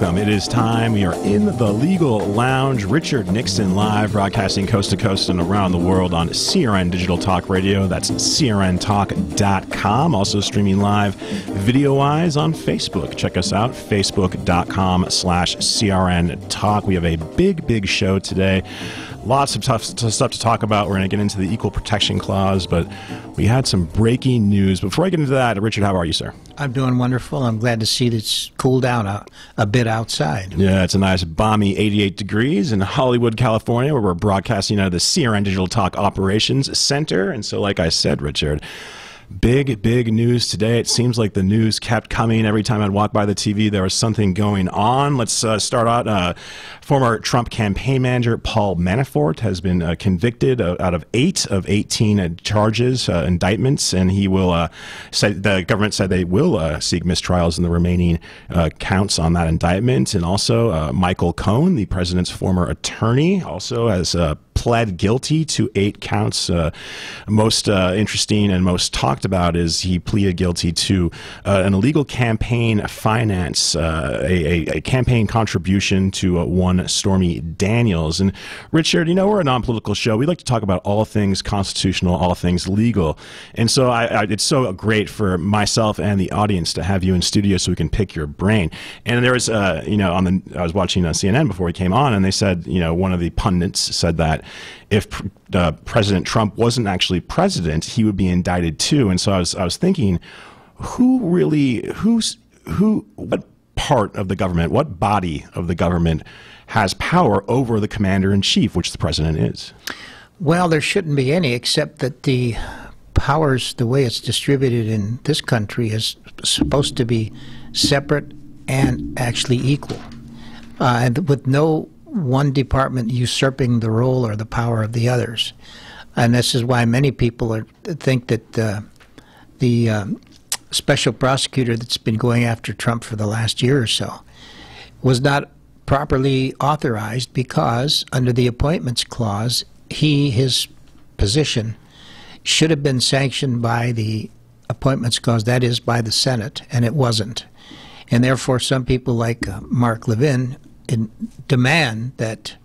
welcome. It is time. We are in the Legal Lounge. Richard Nixon live, broadcasting coast to coast and around the world on CRN Digital Talk Radio. That's crntalk.com. Also streaming live video-wise on Facebook. Check us out, facebook.com/CRN Talk. We have a big show today. Lots of tough stuff to talk about. We're going to get into the Equal Protection Clause, but we had some breaking news. Before I get into that, Richard, how are you, sir? I'm doing wonderful. I'm glad to see that it's cooled down a bit outside. Yeah, it's a nice balmy 88 degrees in Hollywood, California, where we're broadcasting out of the CRN Digital Talk Operations Center. And so, like I said, Richard, big news today. It seems like the news kept coming. Every time I'd walk by the TV, there was something going on. Let's start out. Former Trump campaign manager Paul Manafort has been convicted out of 8 of 18 charges, indictments, and he will the government said they will seek mistrials in the remaining counts on that indictment. And also Michael Cohen, the president's former attorney, also has pled guilty to 8 counts. Most interesting and most talked about is he pleaded guilty to an illegal campaign finance, a campaign contribution to one Stormy Daniels. And Richard, you know, we're a non-political show. We like to talk about all things constitutional, all things legal. And so it's so great for myself and the audience to have you in studio so we can pick your brain. And there was, you know, I was watching CNN before we came on, and they said, you know, one of the pundits said that if President Trump wasn't actually president, he would be indicted too. And so I was thinking, what part of the government, what body of the government has power over the commander-in-chief, which the president is? Well, there shouldn't be any, except that the powers, the way it's distributed in this country, is supposed to be separate and actually equal, and with no one department usurping the role or the power of the others. And this is why many people think that the special prosecutor that's been going after Trump for the last year or so was not properly authorized, because under the Appointments Clause, his position should have been sanctioned by the Appointments Clause, that is, by the Senate, and it wasn't. And therefore, some people like Mark Levin demand that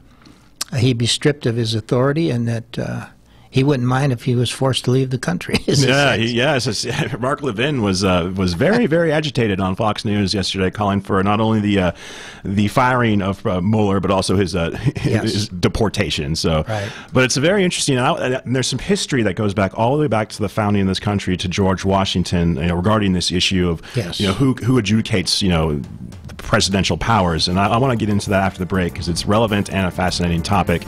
he be stripped of his authority, and that he wouldn't mind if he was forced to leave the country. Yes. Mark Levin was very agitated on Fox News yesterday, calling for not only the firing of Mueller, but also his deportation. So, right. But it's a very interesting. And there's some history that goes back all the way back to the founding of this country, to George Washington, you know, regarding this issue of you know, who adjudicates, you know, the presidential powers. And I want to get into that after the break, because it's relevant and a fascinating topic,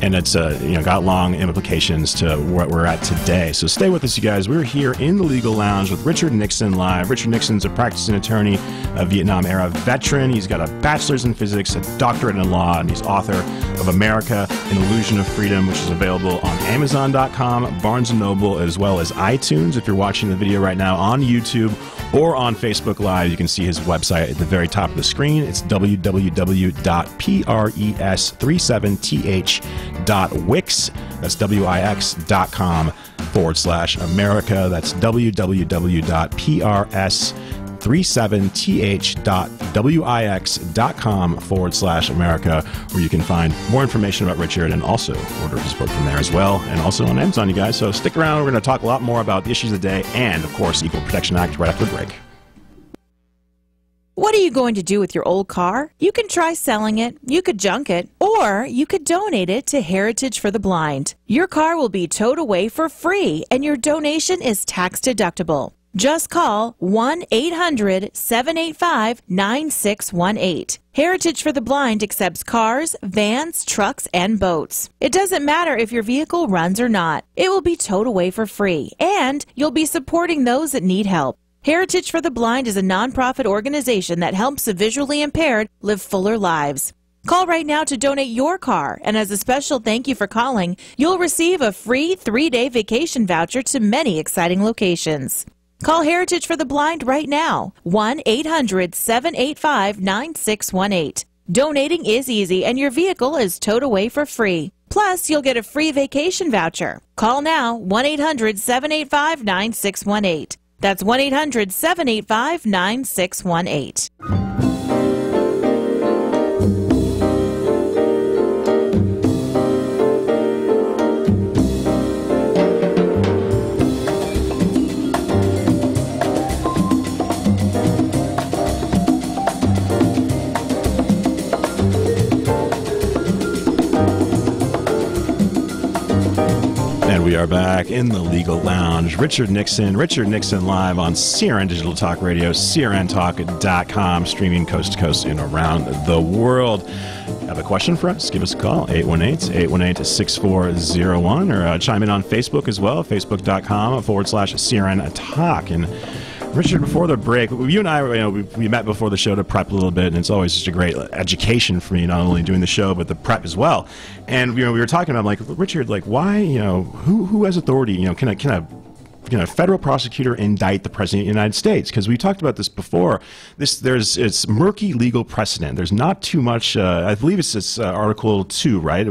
and it's you know, got long implications to what we're at today. So stay with us, you guys. We're here in the Legal Lounge with Richard Nixon live. Richard Nixon's a practicing attorney, a Vietnam-era veteran. He's got a bachelor's in physics, a doctorate in law, and he's author of America, An Illusion of Freedom, which is available on Amazon.com, Barnes & Noble, as well as iTunes. If you're watching the video right now on YouTube or on Facebook Live, you can see his website at the very top of the screen. It's www.pres37th.wix. That's wix.com/America. That's www.pres37th.wix.com/America, where you can find more information about Richard and also order his book from there as well, and also on Amazon, you guys. So stick around. We're going to talk a lot more about the issues of the day and, of course, Equal Protection Act right after the break. What are you going to do with your old car? You can try selling it, you could junk it, or you could donate it to Heritage for the Blind. Your car will be towed away for free, and your donation is tax deductible. Just call 1-800-785-9618. Heritage for the Blind accepts cars, vans, trucks, and boats. It doesn't matter if your vehicle runs or not. It will be towed away for free, and you'll be supporting those that need help. Heritage for the Blind is a nonprofit organization that helps the visually impaired live fuller lives. Call right now to donate your car, and as a special thank you for calling, you'll receive a free 3-day vacation voucher to many exciting locations. Call Heritage for the Blind right now, 1-800-785-9618. Donating is easy, and your vehicle is towed away for free. Plus, you'll get a free vacation voucher. Call now, 1-800-785-9618. That's 1-800-785-9618. We are back in the legal lounge. Richard Nixon live on CRN Digital Talk Radio, crntalk.com, streaming coast to coast and around the world. Have a question for us? Give us a call, 818-818-6401, or chime in on Facebook as well, facebook.com/CRN Talk. And Richard, before the break, you and I, we met before the show to prep a little bit, and it's always just a great education for me, not only doing the show, but the prep as well. And, we were talking about, like, Richard, like, why, who has authority, can a federal prosecutor indict the President of the United States? Because we talked about this before. It's murky legal precedent. There's not too much. I believe it's this Article 2, right?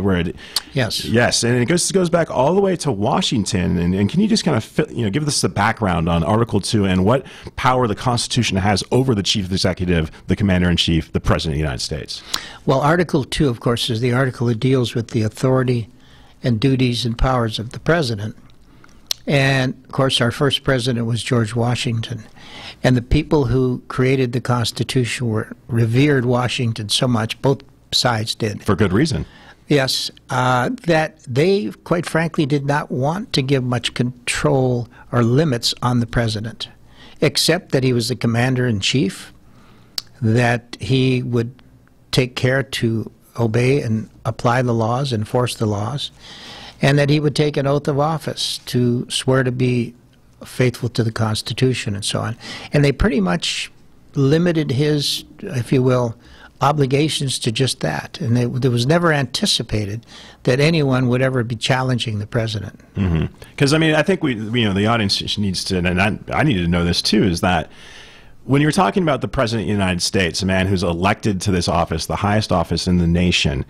Yes, and it goes back all the way to Washington. And can you just kind of give us the background on Article 2 and what power the Constitution has over the Chief Executive, the Commander-in-Chief, the President of the United States? Well, Article 2, of course, is the article that deals with the authority and duties and powers of the President. And, of course, our first president was George Washington. And the people who created the Constitution revered Washington so much, both sides did. For good reason. Yes, that they, quite frankly, did not want to give much control or limits on the president, except that he was the commander-in-chief, that he would take care to obey and apply the laws, enforce the laws, and that he would take an oath of office to swear to be faithful to the Constitution and so on. And they pretty much limited his, if you will, obligations to just that. And there was never anticipated that anyone would ever be challenging the president. Because, I think the audience needs to, and I needed to know this too, is that when you're talking about the President of the United States, a man who's elected to this office, the highest office in the nation,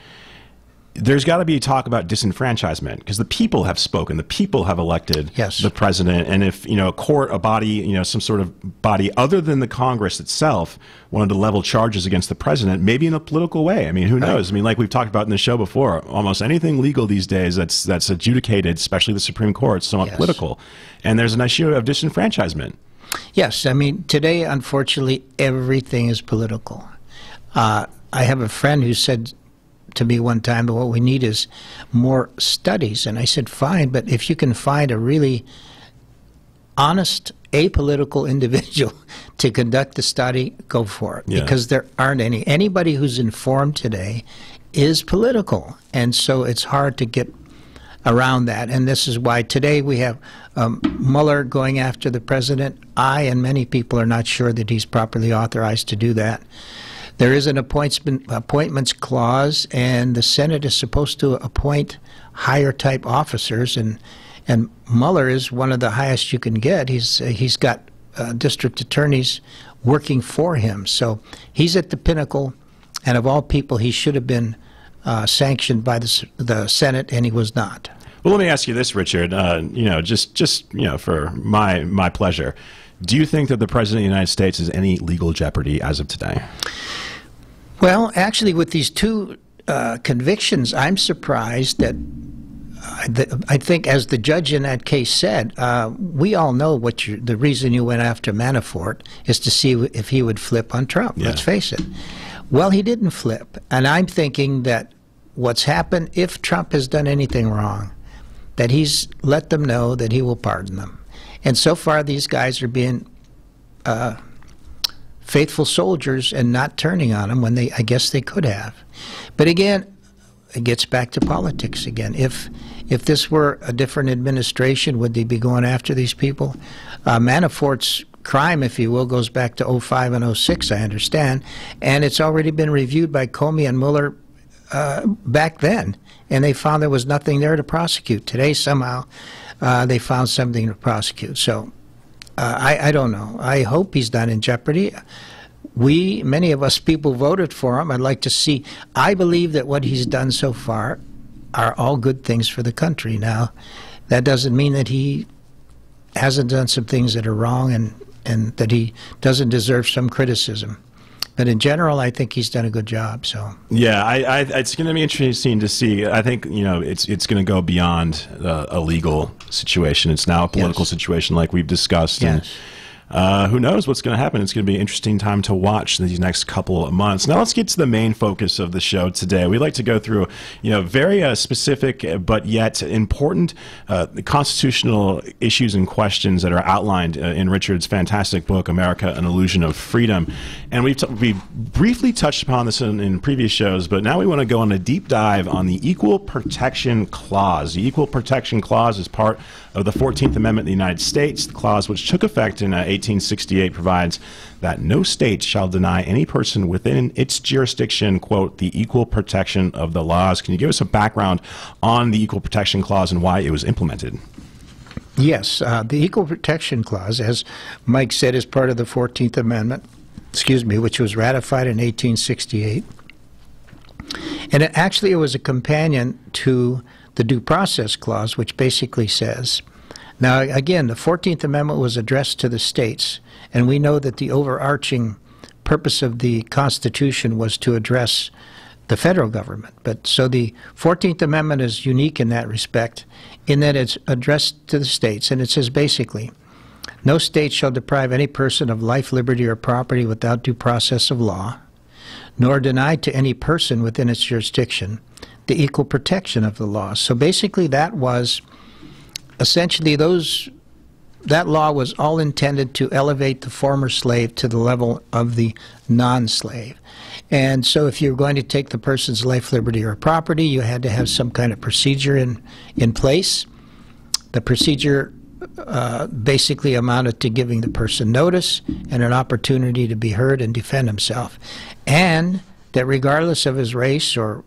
there's got to be talk about disenfranchisement, because the people have spoken. The people have elected the president. And if, a court, a body, some sort of body other than the Congress itself wanted to level charges against the president, maybe in a political way. Who knows? Like we've talked about in the show before, almost anything legal these days that's adjudicated, especially the Supreme Court, is somewhat political. And there's an issue of disenfranchisement. Yes. Today, unfortunately, everything is political. I have a friend who said to me one time that what we need is more studies. And I said, fine, but if you can find a really honest, apolitical individual to conduct the study, go for it. Yeah. Because there aren't any. Anybody who's informed today is political. And so it's hard to get around that. And this is why today we have Mueller going after the president. I and many people are not sure that he's properly authorized to do that. There is an appointments clause, and the Senate is supposed to appoint higher type officers, and Mueller is one of the highest you can get. He's got district attorneys working for him, so he's at the pinnacle. And of all people, he should have been sanctioned by the Senate, and he was not. Well, let me ask you this, Richard. Just for my pleasure, do you think that the President of the United States is any legal jeopardy as of today? Well, actually, with these two convictions, I'm surprised that I think, as the judge in that case said, we all know the reason you went after Manafort is to see if he would flip on Trump. Yeah. Let's face it. Well, he didn't flip. And I'm thinking that what's happened, if Trump has done anything wrong, that he's let them know that he will pardon them. And so far, these guys are being faithful soldiers and not turning on them when I guess they could have. But again, it gets back to politics again. If this were a different administration, would they be going after these people? Manafort's crime, if you will, goes back to 2005 and 2006, I understand, and it's already been reviewed by Comey and Mueller back then, and they found there was nothing there to prosecute. Today, somehow, they found something to prosecute. So I don't know. I hope he's not in jeopardy. Many of us people voted for him. I'd like to see. I believe that what he's done so far are all good things for the country. Now, that doesn't mean that he hasn't done some things that are wrong and that he doesn't deserve some criticism. But in general, I think he's done a good job. So yeah, it's going to be interesting to see. I think it's going to go beyond a legal situation. It's now a political situation, like we've discussed. Yes. who knows what's going to happen. It's going to be an interesting time to watch these next couple of months. Now let's get to the main focus of the show today. We like to go through, very specific but yet important constitutional issues and questions that are outlined in Richard's fantastic book, America: An Illusion of Freedom. And we briefly touched upon this in previous shows, but now we want to go on a deep dive on the Equal Protection Clause. The Equal Protection Clause is part of the 14th Amendment of the United States. The clause, which took effect in 1868, provides that no state shall deny any person within its jurisdiction, quote, the equal protection of the laws. Can you give us a background on the Equal Protection Clause and why it was implemented? Yes, the Equal Protection Clause, as Mike said, is part of the 14th Amendment, which was ratified in 1868. And it was a companion to the Due Process Clause, which basically says, now again, the 14th Amendment was addressed to the states, and we know that the overarching purpose of the Constitution was to address the federal government. But so the 14th Amendment is unique in that respect, in that it's addressed to the states, and it says basically, no state shall deprive any person of life, liberty, or property without due process of law, nor deny to any person within its jurisdiction the equal protection of the law. So basically that was essentially that law was all intended to elevate the former slave to the level of the non-slave. And so if you're going to take the person's life, liberty, or property, you had to have some kind of procedure in place. The procedure basically amounted to giving the person notice and an opportunity to be heard and defend himself. And that regardless of his race or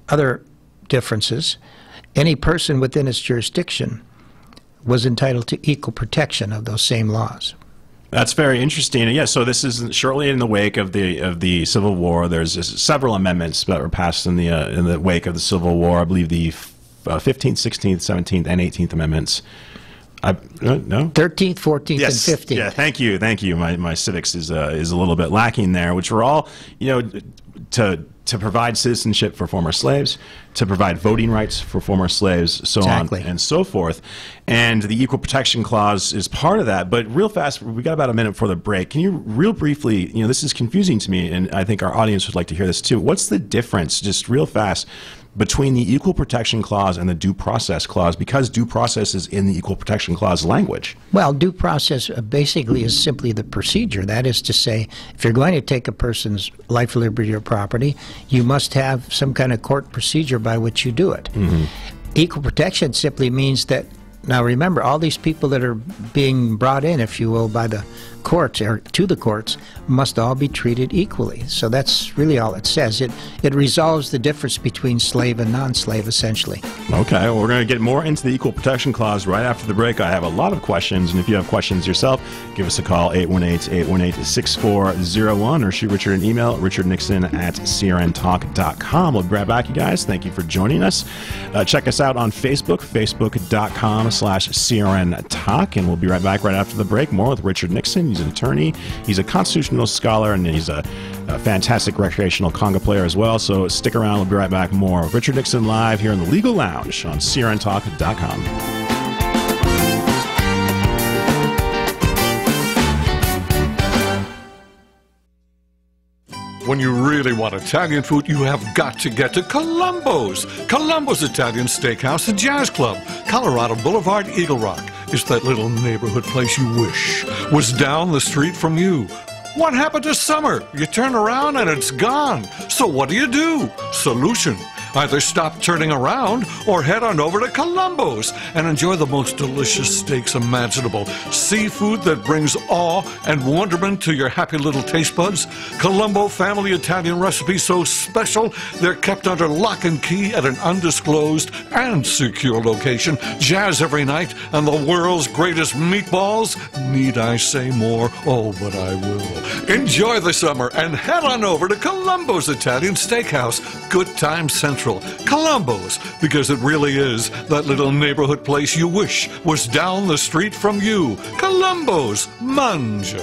other differences, any person within its jurisdiction was entitled to equal protection of those same laws. That's very interesting. Yeah, so this is shortly in the wake of the Civil War. There's several amendments that were passed in the wake of the Civil War. I believe the 15th, 16th, 17th, and 18th Amendments. No? 13th, 14th, yes. and 15th. Yeah, thank you. My civics is a little bit lacking there, which were all, to provide citizenship for former slaves, to provide voting rights for former slaves, so exactly. on and so forth. And the Equal Protection Clause is part of that. But real fast, we got about a minute before the break. Can you real briefly, this is confusing to me, and I think our audience would like to hear this too. What's the difference, just real fast, between the Equal Protection Clause and the Due Process Clause, because due process is in the Equal Protection Clause language? Well, due process basically is simply the procedure. That is to say, if you're going to take a person's life, liberty, or property, you must have some kind of court procedure by which you do it. Mm-hmm. Equal protection simply means that, now remember, all these people that are being brought in, if you will, by the courts or to the courts must all be treated equally. So that's really all it says. It resolves the difference between slave and non-slave, essentially. Okay, well, we're going to get more into the Equal Protection Clause right after the break. I have a lot of questions, and if you have questions yourself, give us a call, 818-818-6401, or shoot Richard an email, richardnixon@crntalk.com. We'll be right back, you guys. Thank you for joining us. Check us out on Facebook, facebook.com/CRNTalk, and we'll be right back right after the break. More with Richard Nixon. He's an attorney, he's a constitutional scholar, and he's a fantastic recreational conga player as well. So stick around. We'll be right back. More of Richard Nixon live here in the Legal Lounge on CRNTalk.com. When you really want Italian food, you have got to get to Colombo's. Colombo's Italian Steakhouse and Jazz Club, Colorado Boulevard, Eagle Rock. It's that little neighborhood place you wish was down the street from you. What happened to summer? You turn around and it's gone. So what do? Solution. Either stop turning around or head on over to Colombo's and enjoy the most delicious steaks imaginable. Seafood that brings awe and wonderment to your happy little taste buds. Colombo family Italian recipes so special they're kept under lock and key at an undisclosed and secure location. Jazz every night and the world's greatest meatballs. Need I say more? Oh, but I will. Enjoy the summer and head on over to Colombo's Italian Steakhouse. Good Time Central. Colombo's, because it really is that little neighborhood place you wish was down the street from you. Colombo's, mangia.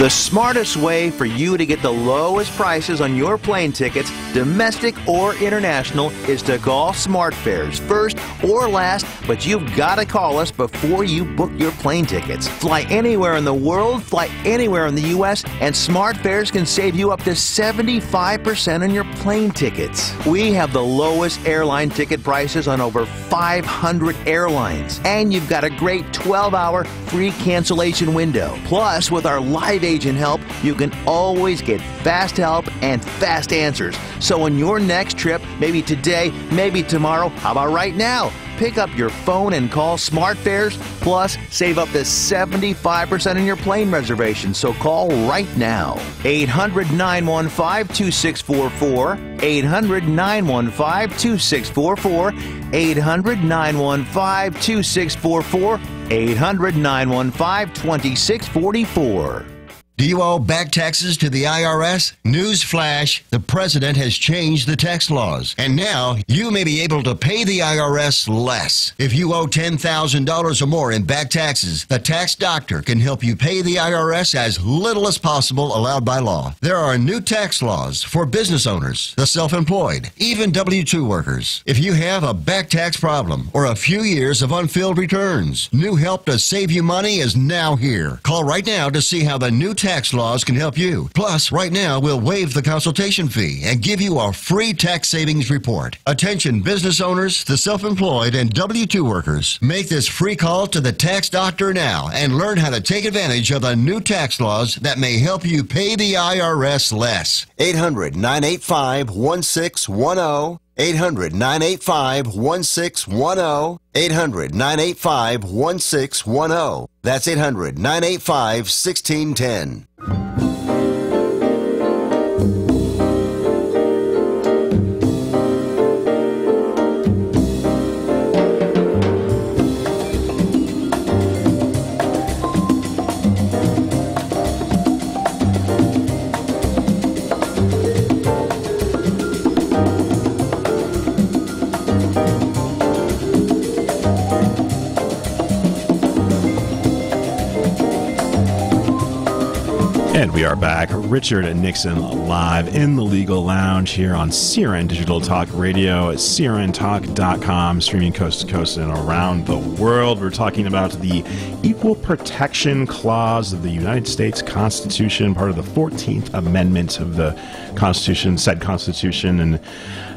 The smartest way for you to get the lowest prices on your plane tickets, domestic or international, is to call SmartFares first or last, but you've got to call us before you book your plane tickets. Fly anywhere in the world, fly anywhere in the U.S., and SmartFares can save you up to 75% on your plane tickets. We have the lowest airline ticket prices on over 500 airlines, and you've got a great 12-hour free cancellation window. Plus, with our live agent help, you can always get fast help and fast answers. So on your next trip, maybe today, maybe tomorrow, how about right now? Pick up your phone and call SmartFares, plus save up to 75% on your plane reservation. So call right now. 800-915-2644, 800-915-2644, 800-915-2644, 800-915-2644. Do you owe back taxes to the IRS? News flash, the president has changed the tax laws, and now you may be able to pay the IRS less. If you owe $10,000 or more in back taxes, the tax doctor can help you pay the IRS as little as possible allowed by law. There are new tax laws for business owners, the self-employed, even W-2 workers. If you have a back tax problem or a few years of unfilled returns, new help to save you money is now here. Call right now to see how the new tax laws can help you. Plus, right now, we'll waive the consultation fee and give you a free tax savings report. Attention business owners, the self-employed, and W-2 workers. Make this free call to the tax doctor now and learn how to take advantage of the new tax laws that may help you pay the IRS less. 800-985-1610. 800-985-1610. 800-985-1610. That's 800-985-1610. And we are back. Richard and Nixon live in the Legal Lounge here on CRN Digital Talk Radio at crntalk.com, streaming coast to coast and around the world. We're talking about the Equal Protection Clause of the United States Constitution, part of the 14th Amendment of the Constitution, said Constitution. And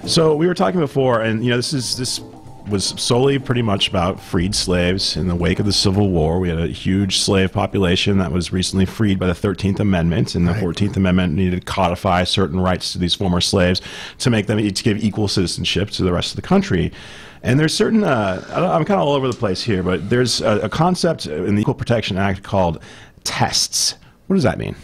so we were talking before, and you know, this was solely pretty much about freed slaves. In the wake of the Civil War, we had a huge slave population that was recently freed by the 13th Amendment, and the 14th Amendment needed to codify certain rights to these former slaves to make them, to give equal citizenship to the rest of the country. And there's certain, I'm kind of all over the place here, but there's a concept in the Equal Protection Act called tests. What does that mean?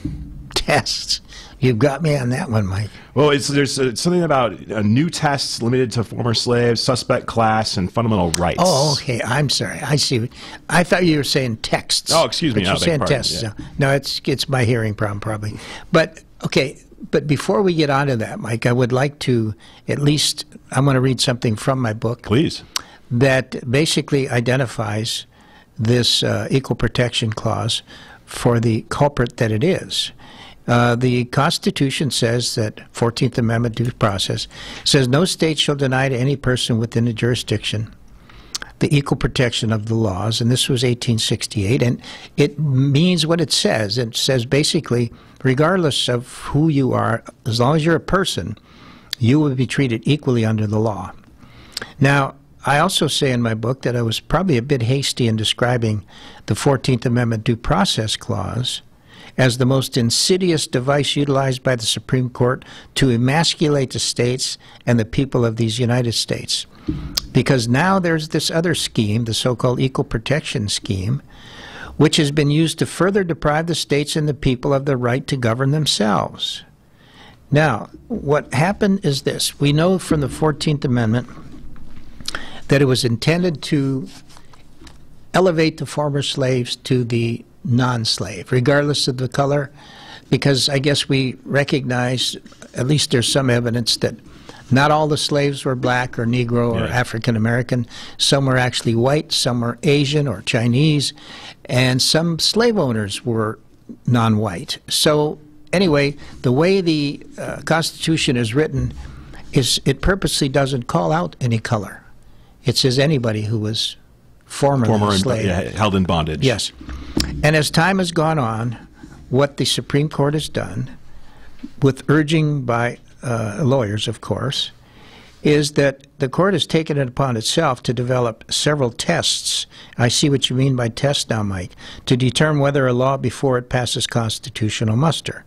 Tests. You've got me on that one, Mike. Well, there's something about new tests limited to former slaves, suspect class, and fundamental rights. Oh, okay. I'm sorry. I see. I thought you were saying texts. Oh, excuse me. But you're saying tests. Yeah. No, it's my hearing problem probably. But, okay. But before we get on to that, Mike, I would like to at least, I'm going to read something from my book. Please. That basically identifies this Equal Protection Clause for the culprit that it is. The Constitution says that 14th Amendment due process says no state shall deny to any person within a jurisdiction the equal protection of the laws, and this was 1868, and it means what it says. It says basically, regardless of who you are, as long as you're a person, you will be treated equally under the law. Now, I also say in my book that I was probably a bit hasty in describing the 14th Amendment due process clause as the most insidious device utilized by the Supreme Court to emasculate the states and the people of these United States. Because now there's this other scheme, the so-called Equal Protection Scheme, which has been used to further deprive the states and the people of the right to govern themselves. Now, what happened is this. We know from the 14th Amendment that it was intended to elevate the former slaves to the non-slave, regardless of the color, because I guess we recognize, at least there's some evidence, that not all the slaves were black or Negro or African American. Some were actually white, some were Asian or Chinese, and some slave owners were non-white. So anyway, the way the Constitution is written is it purposely doesn't call out any color. It says anybody who was formerly a slave. Held in bondage. Yes. And as time has gone on, what the Supreme Court has done, with urging by lawyers, of course, is that the court has taken it upon itself to develop several tests. I see what you mean by test now, Mike, to determine whether a law before it passes constitutional muster.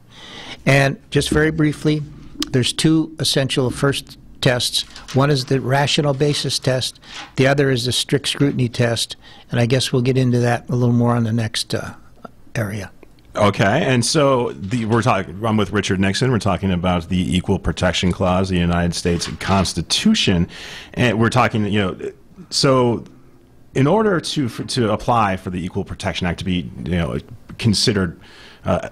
And just very briefly, there's two essential first tests. One is the rational basis test. The other is the strict scrutiny test. And I guess we'll get into that a little more on the next area. Okay, and so I'm with Richard Nixon. We're talking about the Equal Protection Clause of the United States Constitution, and we're talking, so in order to apply for the Equal Protection Act to be, considered, how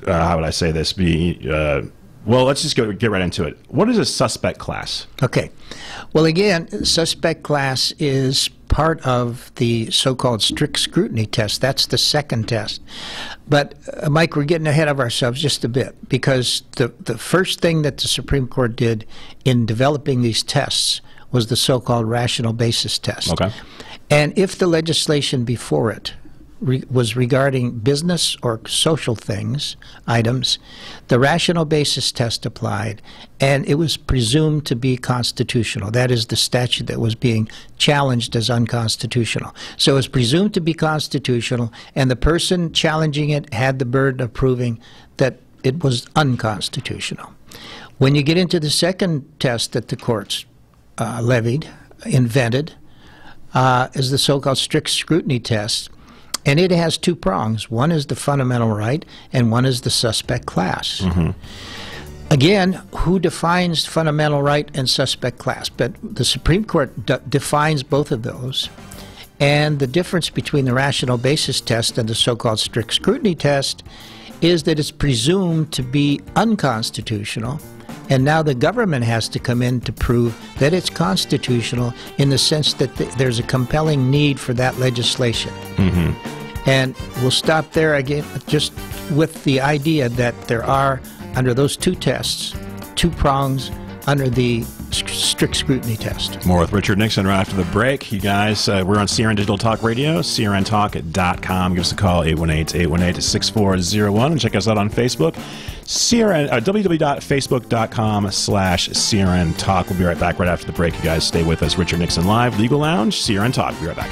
would I say this? Well, let's just get right into it. What is a suspect class? Okay. Well, again, suspect class is part of the so-called strict scrutiny test. That's the second test. But, Mike, we're getting ahead of ourselves just a bit, because the first thing that the Supreme Court did in developing these tests was the so-called rational basis test. Okay. And if the legislation before it was regarding business or social items, the rational basis test applied, and it was presumed to be constitutional. That is the statute that was being challenged as unconstitutional. So it was presumed to be constitutional, and the person challenging it had the burden of proving that it was unconstitutional. When you get into the second test that the courts invented, is the so-called strict scrutiny test. And it has two prongs. One is the fundamental right, and one is the suspect class. Mm-hmm. Again, who defines fundamental right and suspect class? But the Supreme Court defines both of those. And the difference between the rational basis test and the so-called strict scrutiny test is that it's presumed to be unconstitutional. And now the government has to come in to prove that it's constitutional in the sense that there's a compelling need for that legislation. Mm-hmm. And we'll stop there again just with the idea that there are, under those two tests, two prongs under the strict scrutiny test. More with Richard Nixon right after the break. You guys, we're on CRN Digital Talk Radio, crntalk.com. Give us a call, 818-818-6401, and check us out on Facebook. www.facebook.com/CRN Talk. We'll be right back right after the break. You guys stay with us. Richard Nixon Live, Legal Lounge, CRN Talk. We'll be right back.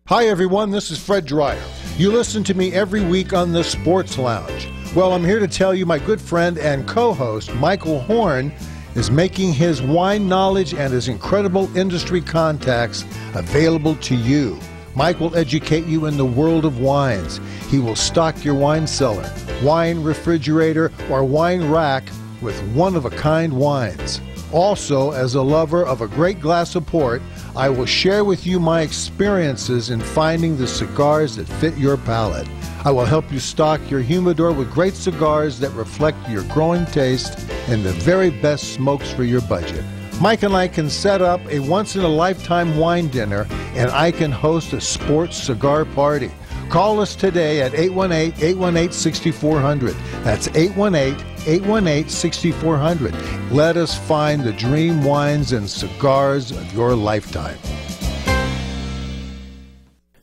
Hi, everyone. This is Fred Dreyer. You listen to me every week on the Sports Lounge. Well, I'm here to tell you my good friend and co-host, Michael Horn, is making his wine knowledge and his incredible industry contacts available to you. Mike will educate you in the world of wines. He will stock your wine cellar, wine refrigerator, or wine rack with one-of-a-kind wines. Also, as a lover of a great glass of port, I will share with you my experiences in finding the cigars that fit your palate. I will help you stock your humidor with great cigars that reflect your growing taste and the very best smokes for your budget. Mike and I can set up a once-in-a-lifetime wine dinner, and I can host a sports cigar party. Call us today at 818-818-6400. That's 818-818-6400. Let us find the dream wines and cigars of your lifetime.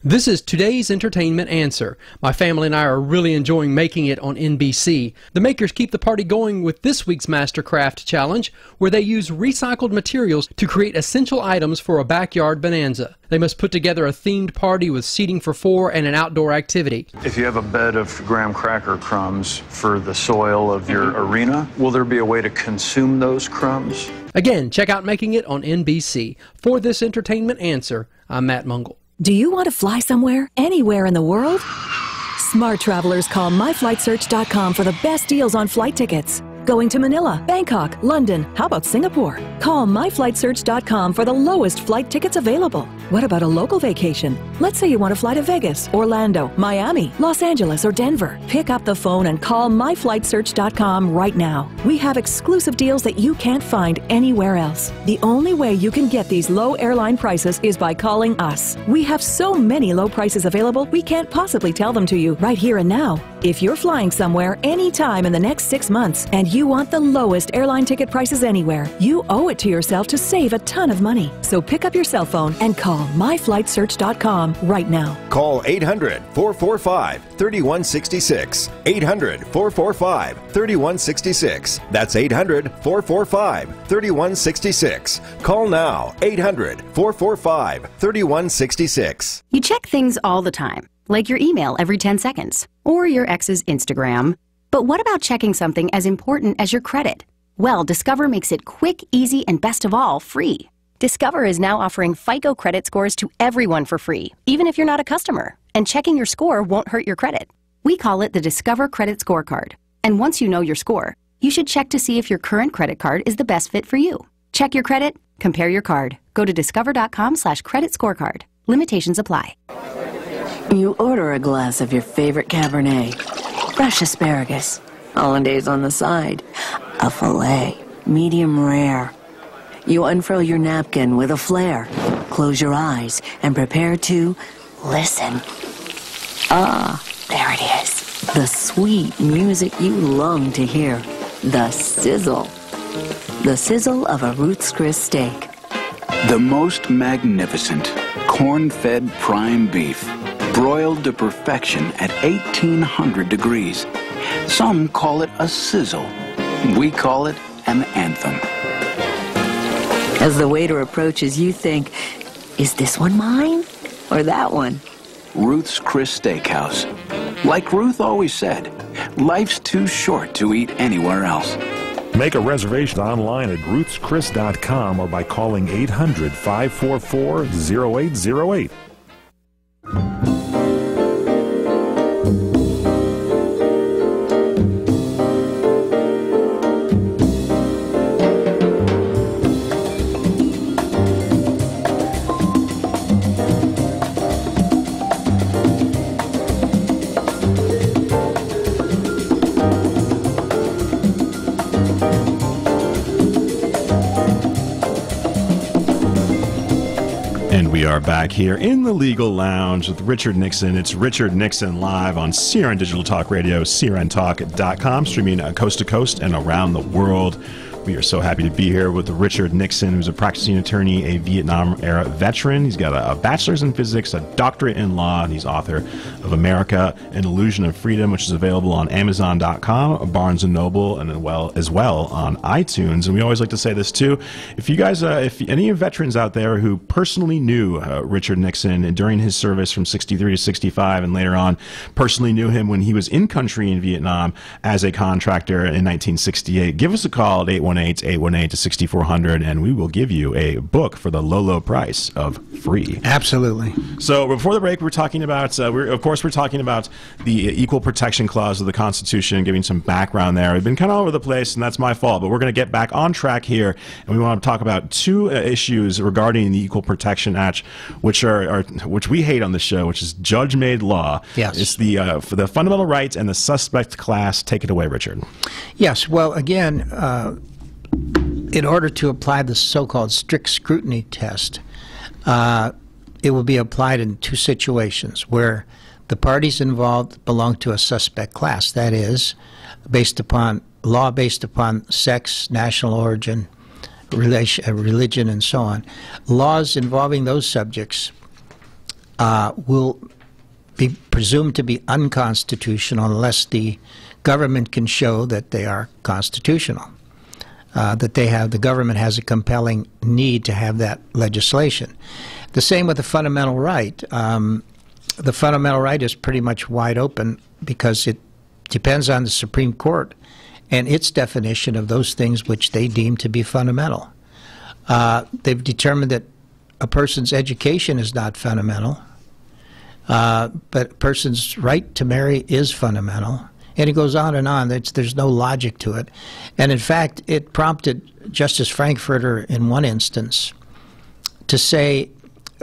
This is today's entertainment answer. My family and I are really enjoying making it on NBC. The makers keep the party going with this week's Mastercraft Challenge, where they use recycled materials to create essential items for a backyard bonanza. They must put together a themed party with seating for 4 and an outdoor activity. If you have a bed of graham cracker crumbs for the soil of your arena, will there be a way to consume those crumbs? Again, check out Making It on NBC. For this entertainment answer, I'm Matt Mungle. Do you want to fly somewhere, anywhere in the world? Smart travelers call myflightsearch.com for the best deals on flight tickets. Going to Manila, Bangkok, London, how about Singapore? Call myflightsearch.com for the lowest flight tickets available. What about a local vacation? Let's say you want to fly to Vegas, Orlando, Miami, Los Angeles, or Denver. Pick up the phone and call myflightsearch.com right now. We have exclusive deals that you can't find anywhere else. The only way you can get these low airline prices is by calling us. We have so many low prices available, we can't possibly tell them to you right here and now. If you're flying somewhere anytime in the next 6 months and you want the lowest airline ticket prices anywhere, you owe it to yourself to save a ton of money. So pick up your cell phone and call myflightsearch.com right now. Call 800-445-3166. 800-445-3166. That's 800-445-3166. Call now. 800-445-3166. You check things all the time, like your email every 10 seconds, or your ex's Instagram. But what about checking something as important as your credit? Well, Discover makes it quick, easy, and best of all, free. Discover is now offering FICO credit scores to everyone for free, even if you're not a customer. And checking your score won't hurt your credit. We call it the Discover Credit Scorecard. And once you know your score, you should check to see if your current credit card is the best fit for you. Check your credit, compare your card. Go to discover.com/credit scorecard. Limitations apply. You order a glass of your favorite Cabernet, fresh asparagus, hollandaise on the side, a filet, medium rare. You unfurl your napkin with a flair, close your eyes, and prepare to listen. Ah, there it is. The sweet music you long to hear. The sizzle. The sizzle of a Ruth's Chris steak. The most magnificent corn-fed prime beef, broiled to perfection at 1800 degrees. Some call it a sizzle. We call it an anthem. As the waiter approaches, you think, is this one mine or that one? Ruth's Chris Steakhouse. Like Ruth always said, life's too short to eat anywhere else. Make a reservation online at ruthschris.com or by calling 800-544-0808. We are back here in the Legal Lounge with Richard Nixon. It's Richard Nixon live on CRN Digital Talk Radio, crntalk.com, streaming coast to coast and around the world. We are so happy to be here with Richard Nixon, who's a practicing attorney, a Vietnam-era veteran. He's got a bachelor's in physics, a doctorate in law, and he's author of America, An Illusion of Freedom, which is available on Amazon.com, Barnes & Noble, and as well on iTunes. And we always like to say this, too. If you guys, if any veterans out there who personally knew Richard Nixon during his service from 63 to 65 and later on, personally knew him when he was in country in Vietnam as a contractor in 1968, give us a call at 818-818-6400, and we will give you a book for the low, low price of free. Absolutely. So before the break, we're talking about, we're talking about the Equal Protection Clause of the Constitution, giving some background there. We've been kind of all over the place, and that's my fault, but we're going to get back on track here, and we want to talk about two issues regarding the Equal Protection Act, which which we hate on the show, which is judge-made law. Yes. It's for the fundamental rights and the suspect class. Take it away, Richard. Yes. Well, again, in order to apply the so-called strict scrutiny test, it will be applied in two situations where the parties involved belong to a suspect class. That is, based upon law based upon sex, national origin, religion, and so on. Laws involving those subjects will be presumed to be unconstitutional unless the government can show that they are constitutional. That the government has a compelling need to have that legislation. The same with the fundamental right. The fundamental right is pretty much wide open because it depends on the Supreme Court and its definition of those things which they deem to be fundamental. They've determined that a person's education is not fundamental, but a person's right to marry is fundamental. And it goes on and on. There's no logic to it. And in fact, it prompted Justice Frankfurter in one instance to say,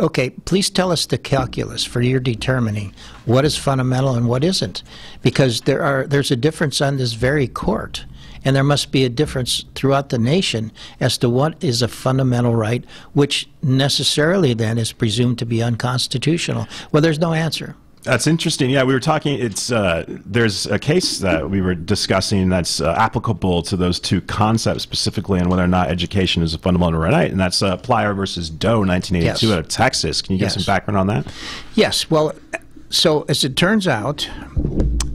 okay, please tell us the calculus for your determining what is fundamental and what isn't, because there's a difference on this very court, and there must be a difference throughout the nation as to what is a fundamental right, which necessarily then is presumed to be unconstitutional. Well, there's no answer. That's interesting. Yeah, we were talking. There's a case that we were discussing that's applicable to those two concepts specifically, and whether or not education is a fundamental right, and that's Plyer versus Doe, 1982, Yes. out of Texas. Can you give some background on that? Yes. Well, so as it turns out,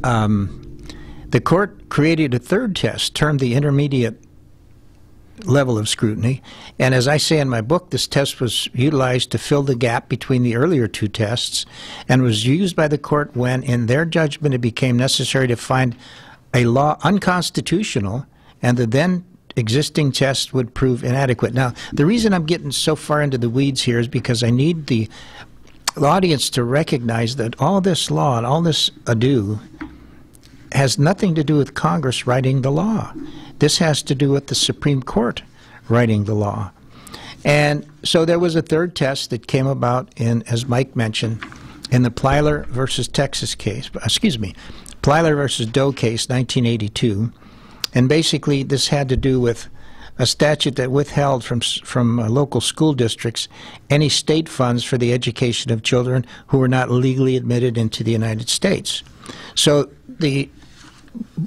the court created a third test termed the intermediate level of scrutiny, and as I say in my book, this test was utilized to fill the gap between the earlier two tests and was used by the court when, in their judgment, it became necessary to find a law unconstitutional and the then existing test would prove inadequate. Now, the reason I'm getting so far into the weeds here is because I need the audience to recognize that all this law and all this ado has nothing to do with Congress writing the law. This has to do with the Supreme Court writing the law. And so there was a third test that came about in, as Mike mentioned, in the Plyer versus Texas case, Plyer versus Doe case, 1982. And basically this had to do with a statute that withheld from local school districts any state funds for the education of children who were not legally admitted into the United States. So the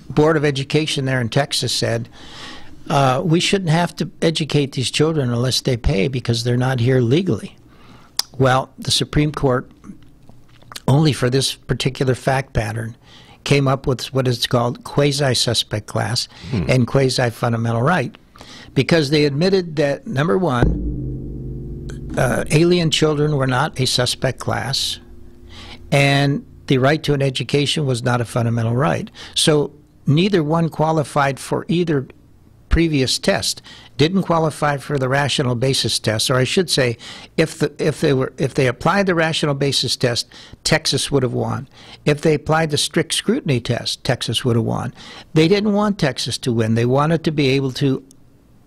Board of Education there in Texas said, we shouldn't have to educate these children unless they pay because they're not here legally. Well, the Supreme Court, only for this particular fact pattern, came up with what is called quasi-suspect class and quasi-fundamental right, because they admitted that, number one, alien children were not a suspect class, and the right to an education was not a fundamental right. So neither one qualified for either previous test. Didn't qualify for the rational basis test, or I should say, if they applied the rational basis test, Texas would have won. If they applied the strict scrutiny test, Texas would have won. They didn't want Texas to win. They wanted to be able to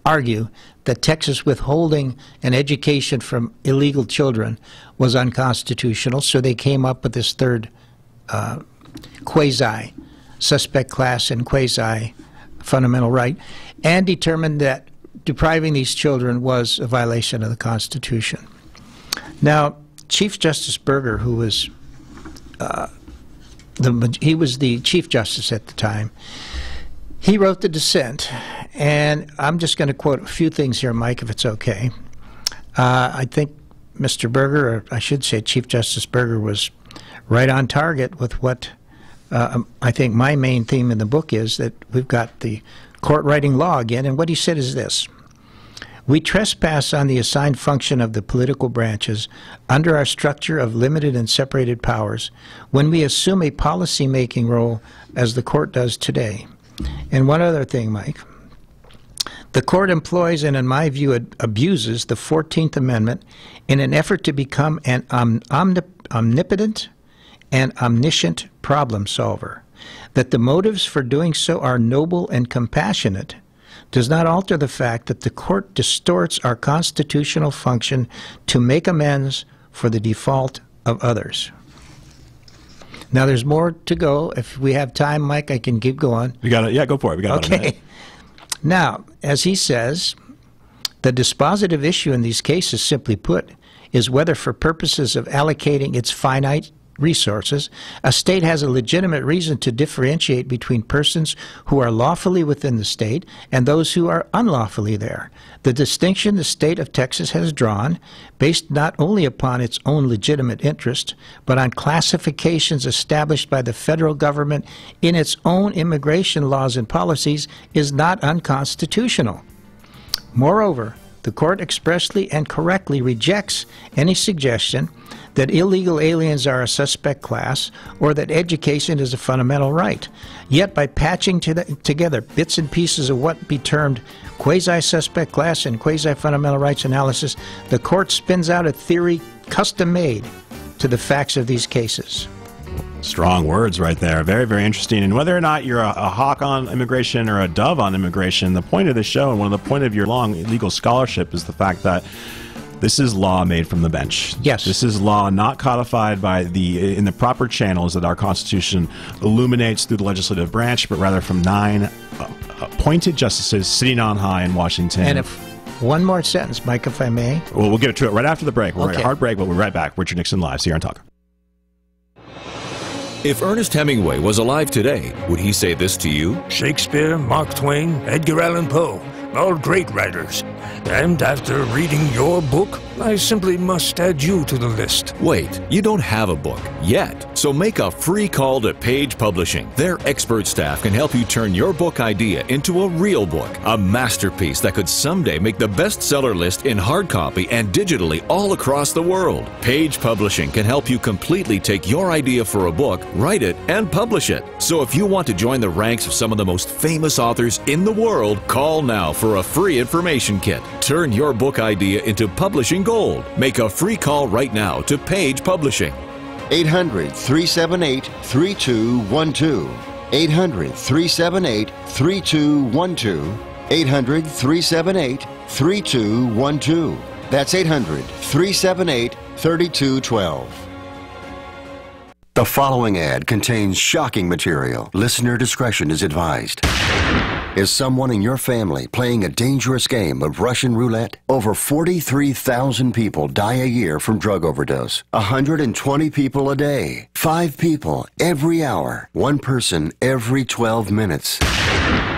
argue that Texas withholding an education from illegal children was unconstitutional, so they came up with this third quasi-suspect class and quasi-fundamental right, and determined that depriving these children was a violation of the Constitution. Now, Chief Justice Berger, who was he was the Chief Justice at the time, he wrote the dissent, and I'm just going to quote a few things here, Mike, if it's okay. I think Mr. Berger, or I should say Chief Justice Berger, was right on target with what I think my main theme in the book is, that we've got the court writing law again, and what he said is this: we trespass on the assigned function of the political branches under our structure of limited and separated powers when we assume a policy-making role as the court does today. And one other thing, Mike. The court employs and, in my view, abuses the 14th Amendment in an effort to become an omnipotent and omniscient problem solver. That the motives for doing so are noble and compassionate does not alter the fact that the court distorts our constitutional function to make amends for the default of others. Now, there's more to go. If we have time, Mike, I can keep going. We got it. Yeah, go for it. We got about a minute. Now, as he says, the dispositive issue in these cases, simply put, is whether for purposes of allocating its finite resources, a state has a legitimate reason to differentiate between persons who are lawfully within the state and those who are unlawfully there. The distinction the state of Texas has drawn, based not only upon its own legitimate interest, but on classifications established by the federal government in its own immigration laws and policies, is not unconstitutional. Moreover, the court expressly and correctly rejects any suggestion that illegal aliens are a suspect class or that education is a fundamental right. Yet by patching together bits and pieces of what be termed quasi-suspect class and quasi-fundamental rights analysis, the court spins out a theory custom-made to the facts of these cases. Strong words right there. Very, very interesting. And whether or not you're a hawk on immigration or a dove on immigration, the point of the show and one of the point of your long legal scholarship is the fact that This is law made from the bench. Yes. This is law not codified in the proper channels that our Constitution illuminates through the legislative branch, but rather from 9 appointed justices sitting on high in Washington. And if one more sentence, Mike, if I may. Well, we'll get to it right after the break. We're Okay. a hard break, but we'll be right back. Richard Nixon Live, CRN Talk. If Ernest Hemingway was alive today, would he say this to you? Shakespeare, Mark Twain, Edgar Allan Poe, all great writers. And after reading your book, I simply must add you to the list. Wait, you don't have a book yet, so make a free call to Page Publishing. Their expert staff can help you turn your book idea into a real book, a masterpiece that could someday make the bestseller list in hard copy and digitally all across the world. Page Publishing can help you completely take your idea for a book, write it, and publish it. So if you want to join the ranks of some of the most famous authors in the world, call now for a free information kit. Turn your book idea into publishing gold. Make a free call right now to Page Publishing. 800-378-3212. 800-378-3212. 800-378-3212. That's 800-378-3212. The following ad contains shocking material. Listener discretion is advised. Is someone in your family playing a dangerous game of Russian roulette? Over 43,000 people die a year from drug overdose. 120 people a day. 5 people every hour. 1 person every 12 minutes.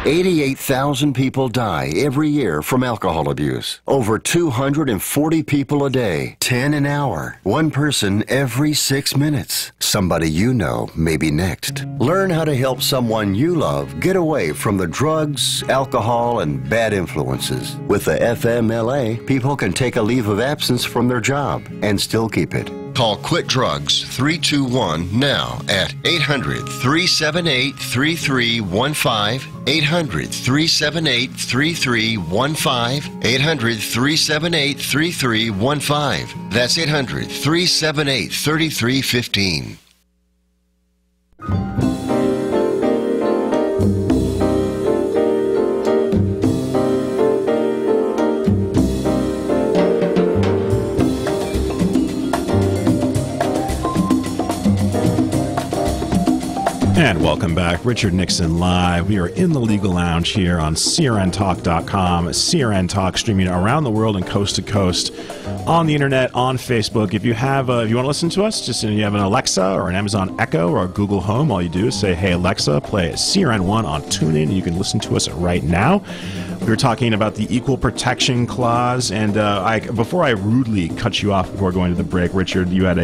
88,000 people die every year from alcohol abuse. Over 240 people a day. 10 an hour. 1 person every 6 minutes. Somebody you know may be next. Learn how to help someone you love get away from the drugs, alcohol, and bad influences. With the FMLA, people can take a leave of absence from their job and still keep it. Call Quit Drugs 321 now at 800-378-3315, 800-378-3315, 800-378-3315. That's 800-378-3315. And welcome back. Richard Nixon Live. We are in the legal lounge here on crntalk.com. CRN Talk streaming around the world and coast to coast on the internet, on Facebook. If you have, if you want to listen to us, just you have an Alexa or an Amazon Echo or a Google Home, all you do is say, "Hey Alexa, play CRN1 on TuneIn," and you can listen to us right now. We were talking about the Equal Protection Clause, and before I rudely cut you off before going to the break, Richard, you had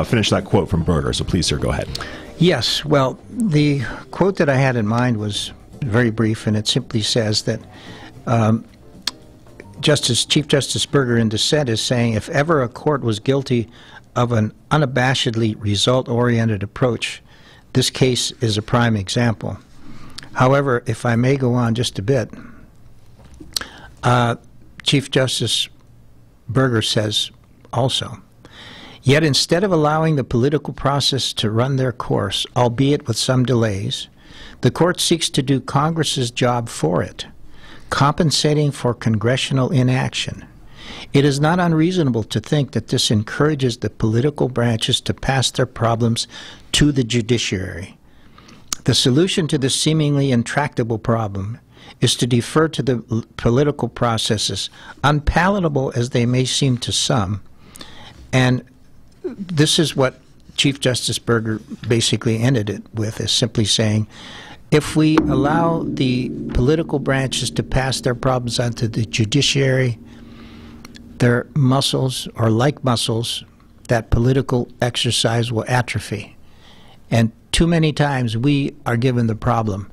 finish that quote from Berger, so please, sir, go ahead. Yes, well, the quote that I had in mind was very brief, and it simply says that Chief Justice Berger in dissent is saying, if ever a court was guilty of an unabashedly result-oriented approach, this case is a prime example. However, if I may go on just a bit, Chief Justice Berger says also, yet instead of allowing the political process to run their course, albeit with some delays, the court seeks to do Congress's job for it, compensating for congressional inaction. It is not unreasonable to think that this encourages the political branches to pass their problems to the judiciary. The solution to this seemingly intractable problem is to defer to the political processes, unpalatable as they may seem to some, and this is what Chief Justice Berger basically ended it with, is simply saying, if we allow the political branches to pass their problems onto the judiciary, their muscles, or like muscles, that political exercise will atrophy. And too many times we are given the problem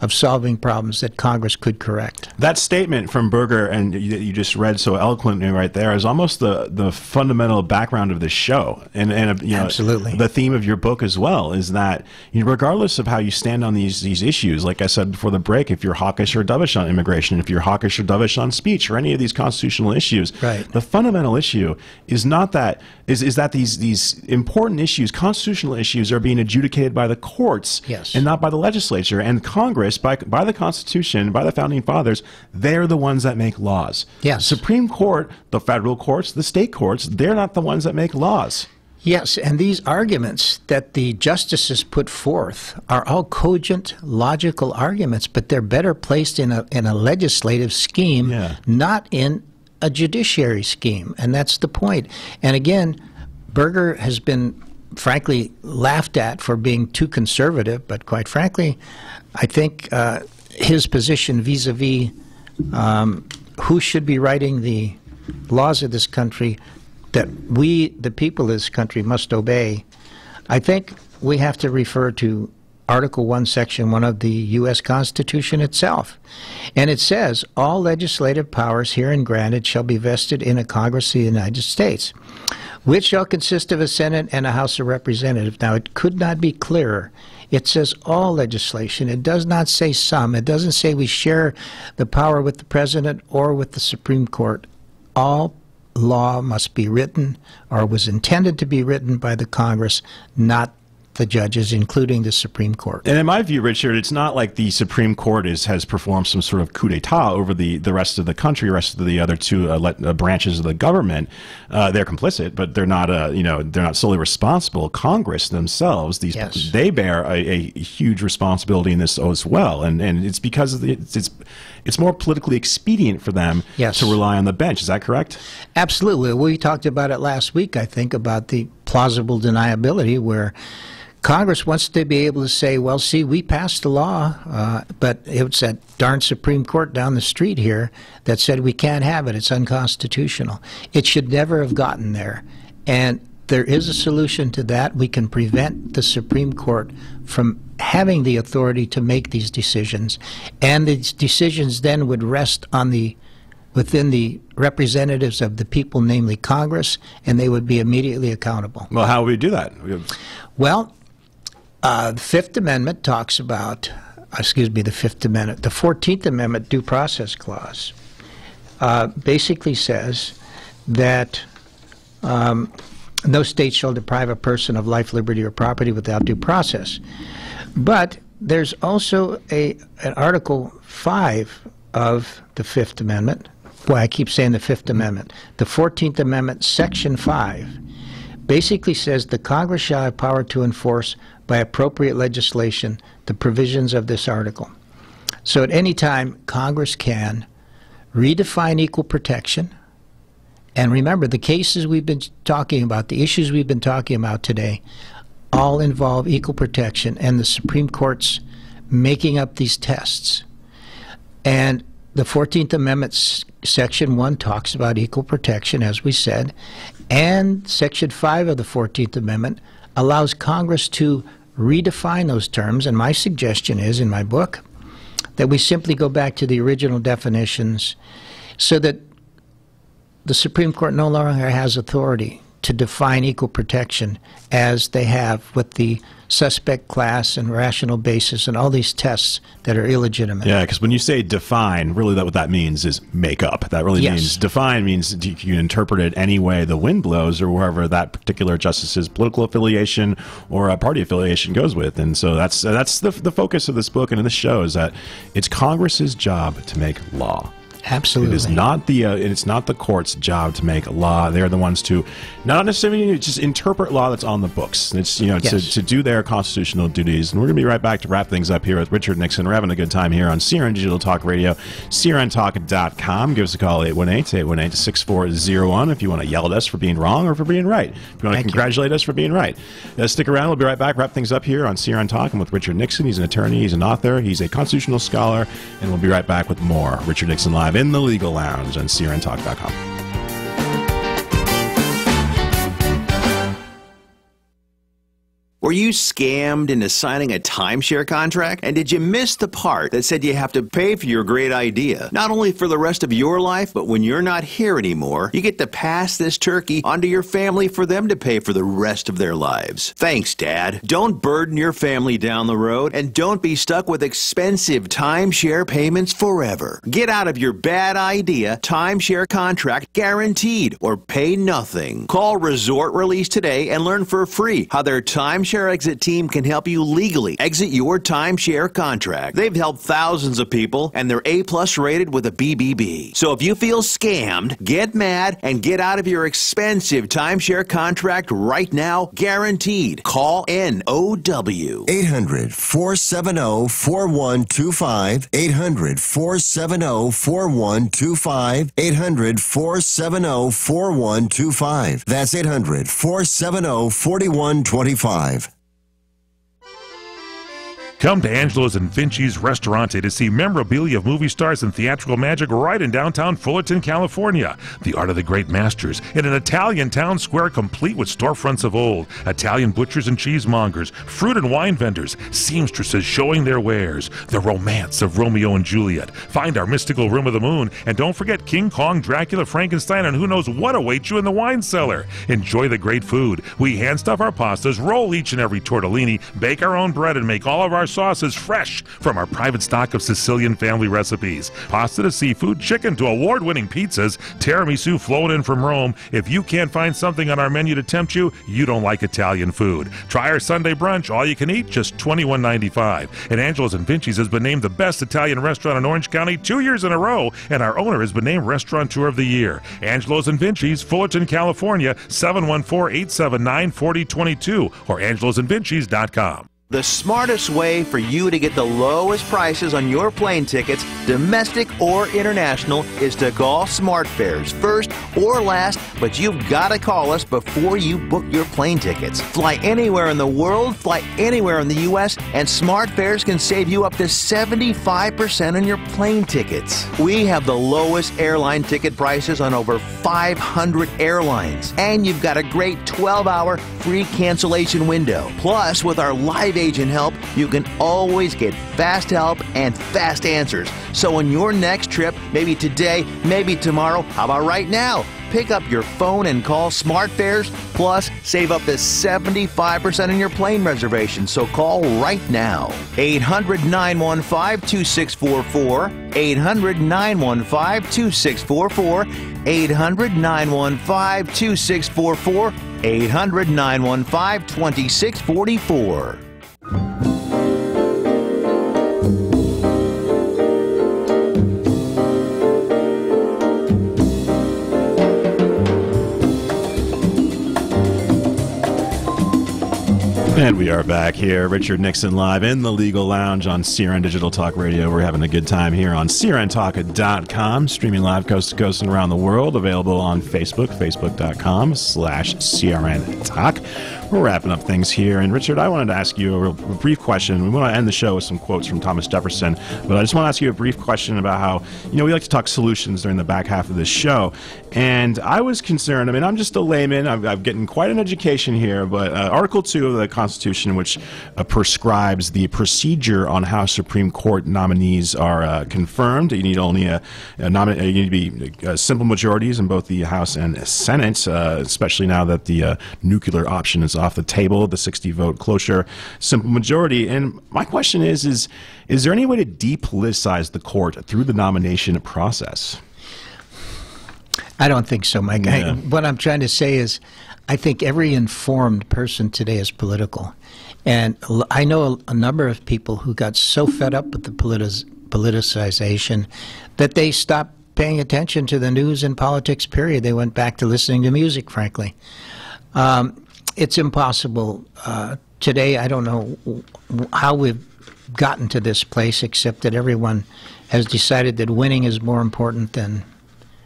of solving problems that Congress could correct. That statement from Berger, and you just read so eloquently right there, is almost the fundamental background of this show, and you know, absolutely the theme of your book as well, is that regardless of how you stand on these issues, like I said before the break, if you're hawkish or dovish on immigration, if you're hawkish or dovish on speech, or any of these constitutional issues, right, the fundamental issue is not that is that these important issues, constitutional issues, are being adjudicated by the courts, yes, and not by the legislature. And Congress Congress, by the Constitution, by the Founding Fathers, they're the ones that make laws. Yes. Supreme Court, the federal courts, the state courts, they're not the ones that make laws. Yes, and these arguments that the justices put forth are all cogent, logical arguments, but they're better placed in a legislative scheme, not in a judiciary scheme, and that's the point. And again, Berger has been, frankly, laughed at for being too conservative, but quite frankly, I think his position vis-a-vis who should be writing the laws of this country that we, the people of this country, must obey, I think we have to refer to Article 1, Section 1 of the U.S. Constitution itself. And it says, all legislative powers herein granted shall be vested in a Congress of the United States, which shall consist of a Senate and a House of Representatives. Now, it could not be clearer. It says all legislation. It does not say some. It doesn't say we share the power with the President or with the Supreme Court. All law must be written or was intended to be written by the Congress, not the judges, including the Supreme Court. And in my view, Richard, it's not like the Supreme Court has performed some sort of coup d'etat over the rest of the country, rest of the other two branches of the government. They're complicit, but they're not they're not solely responsible. Congress themselves, they bear a huge responsibility in this as well, and it's because it's more politically expedient for them to rely on the bench. Is that correct? Absolutely. We talked about it last week, I think, about the plausible deniability where Congress wants to be able to say, well, see, we passed the law, but it was that darn Supreme Court down the street here that said we can't have it. It's unconstitutional. It should never have gotten there. And there is a solution to that. We can prevent the Supreme Court from having the authority to make these decisions. And these decisions then would rest on within the representatives of the people, namely Congress, and they would be immediately accountable. Well, how would we do that? Well, the Fifth Amendment talks about, the 14th Amendment Due Process Clause basically says that no state shall deprive a person of life, liberty, or property without due process. But there's also an Article 5 of the Fifth Amendment. Boy, I keep saying the Fifth Amendment. The 14th Amendment, Section 5, basically says the Congress shall have power to enforce by appropriate legislation the provisions of this article. So at any time, Congress can redefine equal protection. And remember, the cases we've been talking about, the issues we've been talking about today, all involve equal protection and the Supreme Court's making up these tests. And the 14th Amendment, Section 1, talks about equal protection, as we said, and Section 5 of the 14th Amendment allows Congress to redefine those terms. And my suggestion is, in my book, that we simply go back to the original definitions so that the Supreme Court no longer has authority to define equal protection as they have with the suspect class and rational basis and all these tests that are illegitimate. Yeah, because when you say define, really what that means is make up. That really means define means you can interpret it any way the wind blows or wherever that particular justice's political affiliation or a party affiliation goes with. And so that's the focus of this book and in this show is that it's Congress's job to make law. Absolutely. It is not it's not the court's job to make law. They're the ones to not necessarily just interpret law that's on the books. It's to do their constitutional duties. And we're going to be right back to wrap things up here with Richard Nixon. We're having a good time here on CRN Digital Talk Radio, crntalk.com. Give us a call 818-818-6401 if you want to yell at us for being wrong or for being right. If you want to congratulate us for being right. Stick around. We'll be right back. Wrap things up here on CRN Talk. I'm with Richard Nixon. He's an attorney. He's an author. He's a constitutional scholar. And we'll be right back with more Richard Nixon Live in the Legal Lounge on crntalk.com. Were you scammed into signing a timeshare contract? And did you miss the part that said you have to pay for your great idea? Not only for the rest of your life, but when you're not here anymore, you get to pass this turkey onto your family for them to pay for the rest of their lives. Thanks, Dad. Don't burden your family down the road, and don't be stuck with expensive timeshare payments forever. Get out of your bad idea timeshare contract guaranteed, or pay nothing. Call Resort Release today and learn for free how their timeshare Timeshare Exit team can help you legally exit your timeshare contract. They've helped thousands of people, and they're A-plus rated with a BBB. So if you feel scammed, get mad and get out of your expensive timeshare contract right now, guaranteed. Call NOW. 800-470-4125. 800-470-4125. 800-470-4125. That's 800-470-4125. Come to Angelo's and Vinci's Restaurante to see memorabilia of movie stars and theatrical magic right in downtown Fullerton, California. The Art of the Great Masters in an Italian town square complete with storefronts of old, Italian butchers and cheesemongers, fruit and wine vendors, seamstresses showing their wares, the romance of Romeo and Juliet. Find our mystical Room of the Moon, and don't forget King Kong, Dracula, Frankenstein, and who knows what awaits you in the wine cellar. Enjoy the great food. We hand stuff our pastas, roll each and every tortellini, bake our own bread, and make all of our sauces fresh from our private stock of Sicilian family recipes. Pasta to seafood, chicken to award-winning pizzas, tiramisu flown in from Rome. If you can't find something on our menu to tempt you, you don't like Italian food. Try our Sunday brunch, all you can eat, just $21.95. And Angelo's and Vinci's has been named the best Italian restaurant in Orange County 2 years in a row, and our owner has been named Restaurateur of the Year. Angelo's and Vinci's, Fullerton, California, 714-879-4022 or angelosandvinci's.com. The smartest way for you to get the lowest prices on your plane tickets, domestic or international, is to call SmartFares first or last, but you've got to call us before you book your plane tickets. Fly anywhere in the world, fly anywhere in the U.S., and SmartFares can save you up to 75% on your plane tickets. We have the lowest airline ticket prices on over 500 airlines, and you've got a great 12-hour free cancellation window. Plus, with our live agent help, you can always get fast help and fast answers. So on your next trip, maybe today, maybe tomorrow, how about right now? Pick up your phone and call SmartFares, plus save up to 75% on your plane reservation. So call right now. 800-915-2644. 800-915-2644. 800-915-2644. 800-915-2644. And we are back here. Richard Nixon live in the Legal Lounge on CRN Digital Talk Radio. We're having a good time here on CRNTalk.com, streaming live coast to coast and around the world. Available on Facebook, facebook.com/CRN Talk. We're wrapping up things here. And Richard, I wanted to ask you a brief question. We want to end the show with some quotes from Thomas Jefferson, but I just want to ask you a brief question about how, we like to talk solutions during the back half of this show. And I was concerned, I'm just a layman. I'm getting quite an education here, but Article 2 of the Constitution, which prescribes the procedure on how Supreme Court nominees are confirmed. You need only you need to be simple majorities in both the House and Senate, especially now that the nuclear option is off the table, the 60-vote cloture, simple majority. And my question is there any way to depoliticize the court through the nomination process? I don't think so, Mike. Yeah. What I'm trying to say is I think every informed person today is political. And I know a number of people who got so fed up with the politicization that they stopped paying attention to the news and politics, period. They went back to listening to music, frankly. It's impossible. Today, I don't know how we've gotten to this place, except that everyone has decided that winning is more important than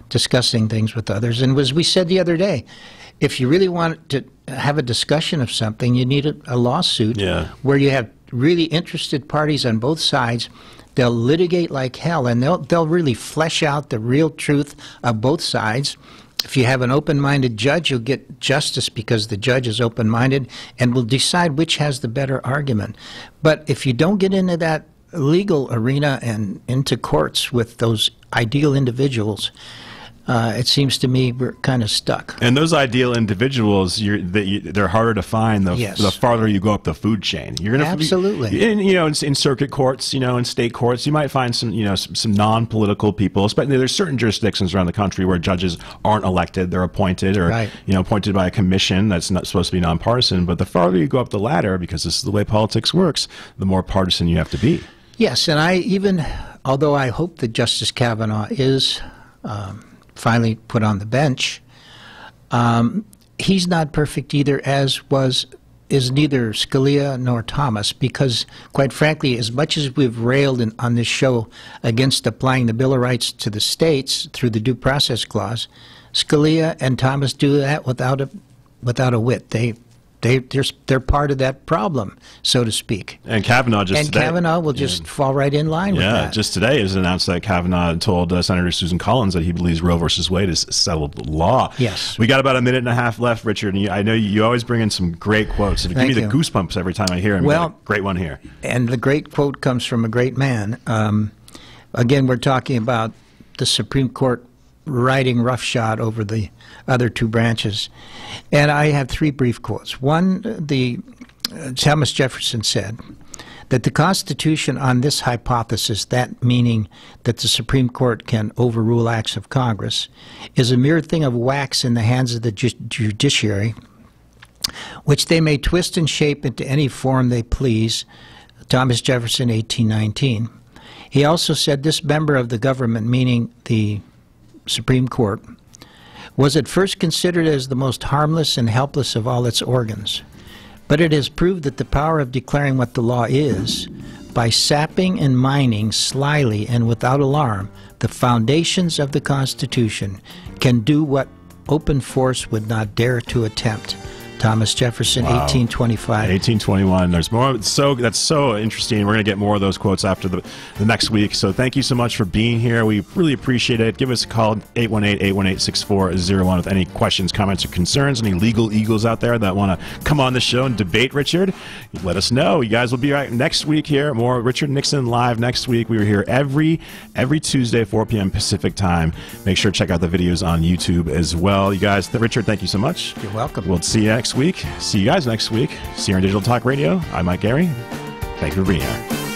discussing things with others. And as we said the other day, if you really want to have a discussion of something, you need a lawsuit where you have really interested parties on both sides. They'll litigate like hell, and they'll really flesh out the real truth of both sides. If you have an open-minded judge, you'll get justice because the judge is open-minded and will decide which has the better argument. But if you don't get into that legal arena and into courts with those ideal individuals, it seems to me we're kind of stuck. And those ideal individuals, they're harder to find the farther you go up the food chain. You're gonna absolutely. In circuit courts, in state courts, you might find some non-political people. Especially there's certain jurisdictions around the country where judges aren't elected; they're appointed, or appointed by a commission that's not supposed to be nonpartisan. But the farther you go up the ladder, because this is the way politics works, the more partisan you have to be. Yes, and although I hope that Justice Kavanaugh is finally put on the bench, he's not perfect either, as is neither Scalia nor Thomas, because quite frankly, as much as we've railed on this show against applying the Bill of Rights to the states through the Due Process Clause, Scalia and Thomas do that without a whit. They're part of that problem, so to speak. And Kavanaugh Kavanaugh will just fall right in line with that. Yeah, just today it was announced that Kavanaugh told Senator Susan Collins that he believes Roe versus Wade is settled law. Yes. We got about a minute and a half left, Richard, and I know you always bring in some great quotes. Give me the goosebumps every time I hear him. Well, great one here. And the great quote comes from a great man. Again, we're talking about the Supreme Court riding roughshod over the other two branches. And I have three brief quotes. One, Thomas Jefferson said that the Constitution on this hypothesis, that meaning that the Supreme Court can overrule acts of Congress, is a mere thing of wax in the hands of the judiciary, which they may twist and shape into any form they please. Thomas Jefferson, 1819. He also said this member of the government, meaning the Supreme Court, was at first considered as the most harmless and helpless of all its organs. But it has proved that the power of declaring what the law is, by sapping and mining slyly and without alarm the foundations of the Constitution, can do what open force would not dare to attempt. Thomas Jefferson, 1825. 1821. There's more. That's so interesting. We're going to get more of those quotes after the next week. So thank you so much for being here. We really appreciate it. Give us a call, 818-818-6401, with any questions, comments, or concerns. Any legal eagles out there that want to come on the show and debate Richard, let us know. You guys will be right next week here. More Richard Nixon live next week. We are here every Tuesday, 4 p.m. Pacific time. Make sure to check out the videos on YouTube as well. You guys, Richard, thank you so much. You're welcome. We'll see you next week. See you guys next week. CRN Digital Talk Radio. I'm Mike Gary. Thank you for being here.